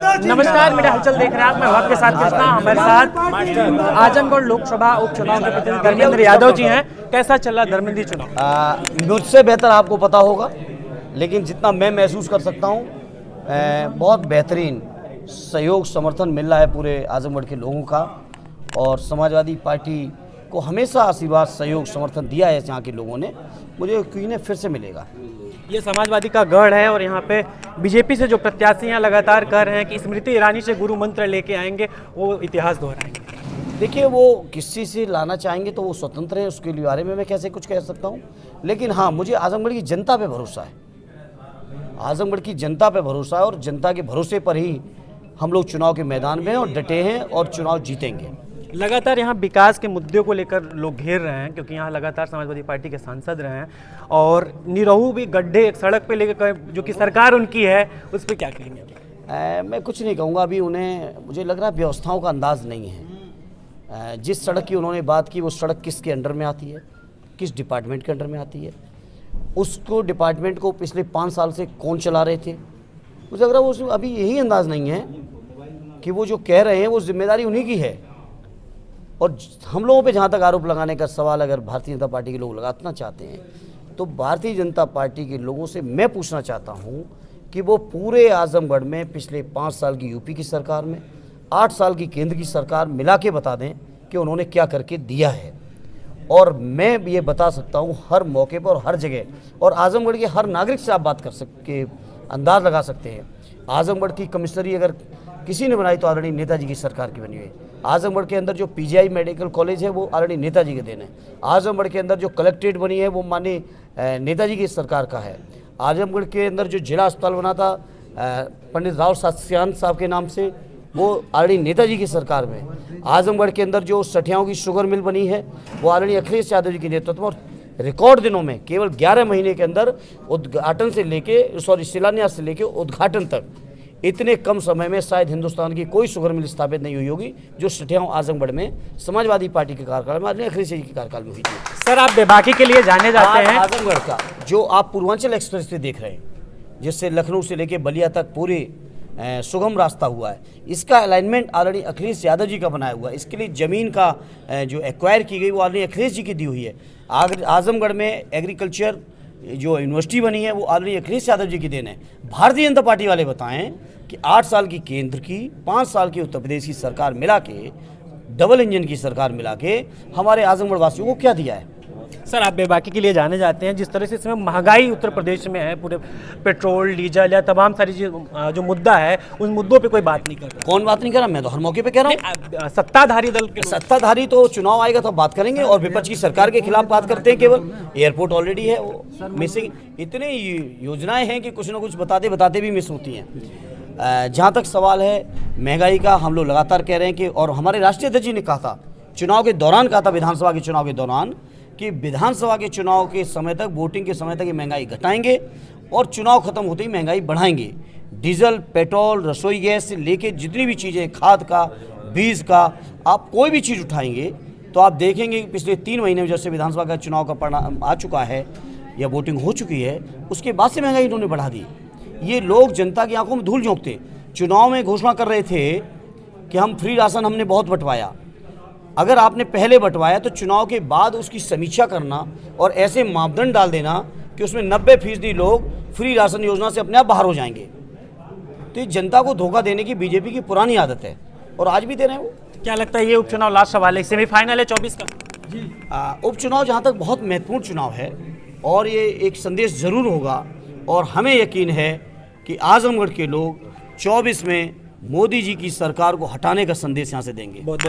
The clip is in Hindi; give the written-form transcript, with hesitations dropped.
नमस्कार, मेरा हलचल देख रहे हैं आप। मैं आपके साथ कृष्णा। हमारे साथ आजमगढ़ लोकसभा उपचुनाव के प्रतिनिधि धर्मेंद्र यादव जी हैं। कैसा चल रहा धर्मेंद्र जी चुनाव? मुझसे बेहतर आपको पता होगा, लेकिन जितना मैं महसूस कर सकता हूँ बहुत बेहतरीन सहयोग समर्थन मिल रहा है पूरे आजमगढ़ के लोगों का। और समाजवादी पार्टी को हमेशा आशीर्वाद सहयोग समर्थन दिया है यहाँ के लोगों ने, मुझे यकीन है फिर से मिलेगा। ये समाजवादी का गढ़ है और यहाँ पे बीजेपी से जो प्रत्याशी हैं लगातार कह रहे हैं कि स्मृति ईरानी से गुरु मंत्र लेके आएंगे, वो इतिहास दोहराएंगे। देखिए, वो किसी से लाना चाहेंगे तो वो स्वतंत्र है, उसके बारे में मैं कैसे कुछ कह सकता हूँ। लेकिन हाँ, मुझे आजमगढ़ की जनता पे भरोसा है, आजमगढ़ की जनता पे भरोसा है और जनता के भरोसे पर ही हम लोग चुनाव के मैदान में हैं और डटे हैं और चुनाव जीतेंगे। लगातार यहाँ विकास के मुद्दों को लेकर लोग घेर रहे हैं, क्योंकि यहाँ लगातार समाजवादी पार्टी के सांसद रहे हैं और निरहू भी गड्ढे एक सड़क पे लेकर जो कि सरकार उनकी है, उस पर क्या कहेंगे? मैं कुछ नहीं कहूँगा अभी। उन्हें मुझे लग रहा है व्यवस्थाओं का अंदाज नहीं है। जिस सड़क की उन्होंने बात की, वो सड़क किसके अंडर में आती है, किस डिपार्टमेंट के अंडर में आती है, उसको डिपार्टमेंट को पिछले 5 साल से कौन चला रहे थे। मुझे लग रहा है वो अभी यही अंदाज़ नहीं है कि वो जो कह रहे हैं वो जिम्मेदारी उन्हीं की है। और हम लोगों पे जहाँ तक आरोप लगाने का सवाल अगर भारतीय जनता पार्टी के लोग लगाना चाहते हैं, तो भारतीय जनता पार्टी के लोगों से मैं पूछना चाहता हूँ कि वो पूरे आजमगढ़ में पिछले 5 साल की यूपी की सरकार में 8 साल की केंद्र की सरकार मिला के बता दें कि उन्होंने क्या करके दिया है। और मैं ये बता सकता हूँ हर मौके पर और हर जगह, और आजमगढ़ के हर नागरिक से आप बात कर सकते, अंदाज़ लगा सकते हैं। आजमगढ़ की कमिश्नरी अगर किसी ने बनाई तो आदरणीय नेताजी की सरकार की बनी हुई है। आजमगढ़ के अंदर जो पीजीआई मेडिकल कॉलेज है वो आदरणीय नेताजी के देन है। आजमगढ़ के अंदर जो कलेक्ट्रेट बनी है वो माननीय नेताजी की सरकार का है। आजमगढ़ के अंदर जो जिला अस्पताल बना था पंडित राव सात्यान साहब के नाम से, वो आदरणीय नेताजी की सरकार में। आजमगढ़ के अंदर जो सठियाओं की शुगर मिल बनी है वो आदरणीय अखिलेश यादव जी के नेतृत्व में, और रिकॉर्ड दिनों में केवल 11 महीने के अंदर उद्घाटन से लेके शिलान्यास से लेके उद्घाटन तक इतने कम समय में शायद हिंदुस्तान की कोई शुगर मिल स्थापित नहीं हुई होगी जो सठियाओं आजमगढ़ में समाजवादी पार्टी के कार्यकाल में, अखिलेश जी के कार्यकाल में हुई थी। सर, आप बेबाकी के लिए जाने जाते हैं। आजमगढ़ का जो आप पूर्वांचल एक्सप्रेस पे देख रहे हैं, जिससे लखनऊ से लेके बलिया तक पूरे सुगम रास्ता हुआ है, इसका अलाइनमेंट आदरणीय अखिलेश यादव जी का बनाया हुआ है। इसके लिए ज़मीन का जो एक्वायर की गई वो आदरणीय अखिलेश जी की दी हुई है। आजमगढ़ में एग्रीकल्चर जो यूनिवर्सिटी बनी है वो आदरणीय अखिलेश यादव जी की देन है। भारतीय जनता पार्टी वाले बताएं कि 8 साल की केंद्र की, 5 साल की उत्तर प्रदेश की सरकार मिला के, डबल इंजन की सरकार मिला के हमारे आजमगढ़ वासियों को क्या दिया है। सर, आप बेबाकी के लिए जाने जाते हैं। जिस तरह से इसमें महंगाई उत्तर प्रदेश में है, पूरे पेट्रोल डीजल या तमाम सारी जो मुद्दा है, उन मुद्दों पे कोई बात नहीं कर रहा। कौन बात नहीं कर रहा? मैं तो हर मौके पे कह रहा हूँ। सत्ताधारी दल के सत्ताधारी तो चुनाव आएगा तो बात करेंगे, और विपक्ष की सरकार के खिलाफ बात करते हैं। केवल एयरपोर्ट ऑलरेडी है, वो मिसिंग। इतने योजनाएं हैं कि कुछ ना कुछ बताते बताते भी मिस होती हैं। जहाँ तक सवाल है महंगाई का, हम लोग लगातार कह रहे हैं कि, और हमारे राष्ट्रीय अध्यक्ष जी ने कहा था चुनाव के दौरान, कहा था विधानसभा के चुनाव के दौरान कि विधानसभा के चुनाव के समय तक, वोटिंग के समय तक ये महंगाई घटाएंगे और चुनाव खत्म होते ही महंगाई बढ़ाएंगे। डीजल, पेट्रोल, रसोई गैस से लेके जितनी भी चीज़ें, खाद का, बीज का, आप कोई भी चीज़ उठाएंगे तो आप देखेंगे कि पिछले 3 महीने में जैसे विधानसभा का चुनाव का परिणाम आ चुका है या वोटिंग हो चुकी है, उसके बाद से महंगाई इन्होंने बढ़ा दी। ये लोग जनता की आंखों में धूल झोंकते। चुनाव में घोषणा कर रहे थे कि हम फ्री राशन हमने बहुत बंटवाया। अगर आपने पहले बंटवाया तो चुनाव के बाद उसकी समीक्षा करना और ऐसे मापदंड डाल देना कि उसमें 90% लोग फ्री राशन योजना से अपने आप बाहर हो जाएंगे। तो ये जनता को धोखा देने की बीजेपी की पुरानी आदत है और आज भी दे रहे हैं वो। क्या लगता है ये उपचुनाव, लास्ट सवाल है, सेमीफाइनल है 24 का जी? उपचुनाव जहाँ तक बहुत महत्वपूर्ण चुनाव है और ये एक संदेश जरूर होगा, और हमें यकीन है कि आजमगढ़ के लोग 24 में मोदी जी की सरकार को हटाने का संदेश यहाँ से देंगे। बहुत